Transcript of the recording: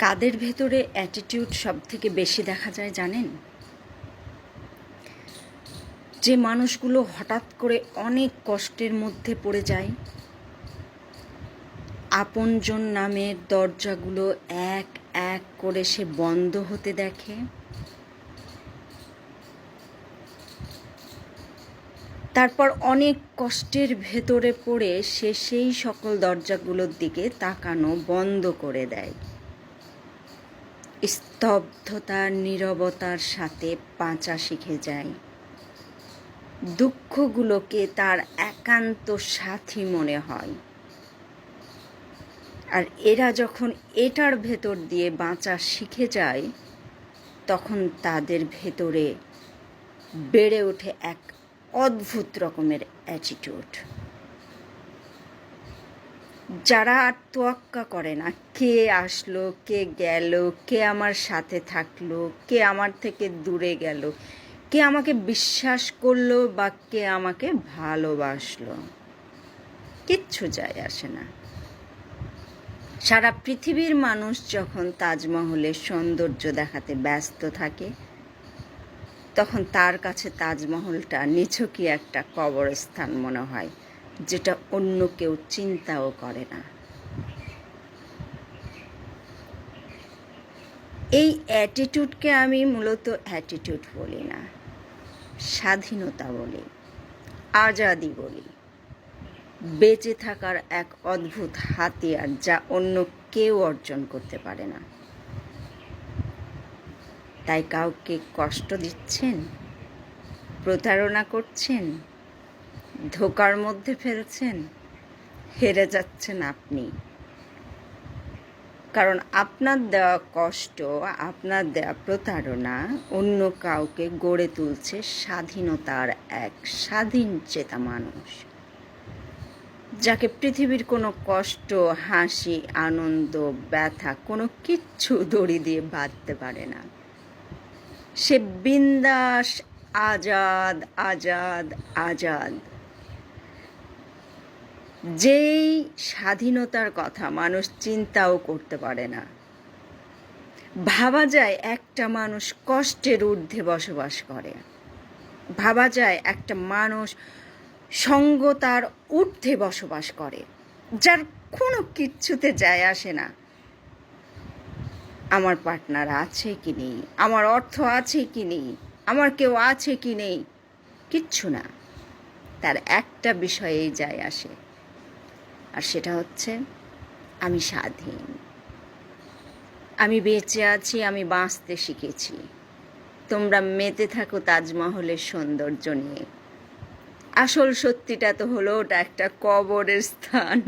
কাদের ভেতরে অ্যাটিটিউড সব থেকে বেশি দেখা যায় জানেন? যে মানুষগুলো হঠাৎ করে অনেক কষ্টের মধ্যে পড়ে যায়, আপনজন নামের দরজাগুলো এক এক করে সে বন্ধ হতে দেখে, তারপর অনেক কষ্টের ভেতরে পড়ে সে সেই সকল দরজাগুলোর দিকে তাকানো বন্ধ করে দেয়। স্তব্ধতার নীরবতার সাথে বাঁচা শিখে যায়। দুঃখগুলোকে তার একান্ত সাথী মনে হয়। আর এরা যখন এটার ভেতর দিয়ে বাঁচা শিখে যায়, তখন তাদের ভেতরে বেড়ে ওঠে এক অদ্ভুত রকমের অ্যাটিটিউড। যারা আর তোয়াক্কা করে না, কে আসলো, কে গেল, কে আমার সাথে থাকলো, কে আমার থেকে দূরে গেল, কে আমাকে বিশ্বাস করলো বা কে আমাকে ভালোবাসলো, কিচ্ছু যায় আসে না। সারা পৃথিবীর মানুষ যখন তাজমহলের সৌন্দর্য দেখাতে ব্যস্ত থাকে, তখন তার কাছে তাজমহলটা নিছকই একটা কবরস্থান মনে হয়, যেটা অন্য কেউ চিন্তাও করে না। এই অ্যাটিটিউডকে আমি মূলত অ্যাটিটিউড বলি না, স্বাধীনতা বলি, আজাদি বলি। বেঁচে থাকার এক অদ্ভুত হাতিয়ার, যা অন্য কেউ অর্জন করতে পারে না। তাই কাউকে কষ্ট দিচ্ছেন, প্রতারণা করছেন, ধোঁকার মধ্যে ফেলছেন, হেরে যাচ্ছেন আপনি। কারণ আপনার দেওয়া কষ্ট, আপনার দেওয়া প্রতারণা অন্য কাউকে গড়ে তুলছে স্বাধীনতার এক স্বাধীন চেতা মানুষ, যাকে পৃথিবীর কোনো কষ্ট, হাসি, আনন্দ, ব্যথা কোনো কিচ্ছু দড়ি দিয়ে বাঁধতে পারে না। সে বিন্দাস, আজাদ আজাদ আজাদ। যেই স্বাধীনতার কথা মানুষ চিন্তাও করতে পারে না। ভাবা যায় একটা মানুষ কষ্টের ঊর্ধ্বে বসবাস করে, ভাবা যায় একটা মানুষ সঙ্গতার ঊর্ধ্বে বসবাস করে, যার কোনো কিচ্ছুতে যায় আসে না আমার পার্টনার আছে কি নেই, আমার অর্থ আছে কি নেই, আমার কেউ আছে কি নেই, কিচ্ছু না। তার একটা বিষয়েই যায় আসে, আর সেটা হচ্ছে আমি স্বাধীন, আমি বেঁচে আছি, আমি বাঁচতে শিখেছি। তোমরা মেতে থাকো তাজমহলের সৌন্দর্য নিয়ে। আসল সত্যিটা তো হলো ওটা একটা কবরের স্থান।